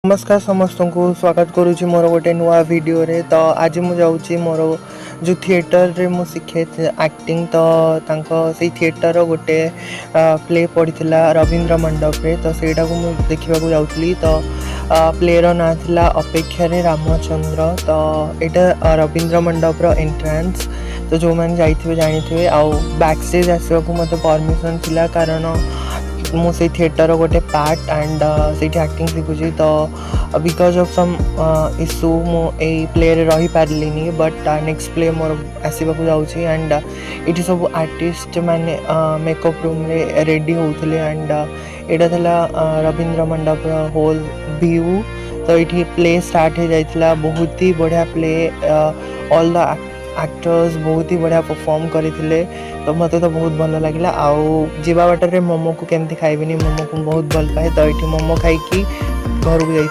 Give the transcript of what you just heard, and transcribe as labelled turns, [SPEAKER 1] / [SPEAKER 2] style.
[SPEAKER 1] नमस्कार समस्त को स्वागत करुँची मोर गोटे नुआ वीडियो रे। तो आज मुझे जाऊँगी मोर जो थिएटर रे मु शिखे एक्टिंग। तो से थिएटर गोटे प्ले पड़ता रवींद्र मंडप रे। तो सेटा को मु देखा जाऊँगी। तो प्लेर ना थिला अपेक्षा रे रामचंद्र। तो यहाँ रवींद्र मंडप रो एंट्रेंस। तो जो मैंने जाइए जानी आउ बैक स्टेज आसवा को मत परमिशन थिला कारण मु से थिएटर गोटे पार्ट एंड से एक्टिंग शिखुची। तो बिकज ऑफ सम इश्यू मु ए प्ले रे रही पारलिनी बट नेक्स्ट प्ले मोर आसवाक जाऊँगी। एंड ये सब आर्टिस्ट माने मेकअप रूम रे रेडी होते एंड यहाँ था रवींद्र मंडप होल व्यू। तो ये प्ले स्टार्ट हो जाता बहुत ही बढ़िया प्ले। ऑल द एक्टर्स बहुत ही बढ़िया परफॉर्म करते। तो मत तो बहुत भल लगे। आउ जीवा बाटर मोमो को केमती खाइबी मोमो को बहुत भल पाए। तो ये मोमो खाई घर को जाइए।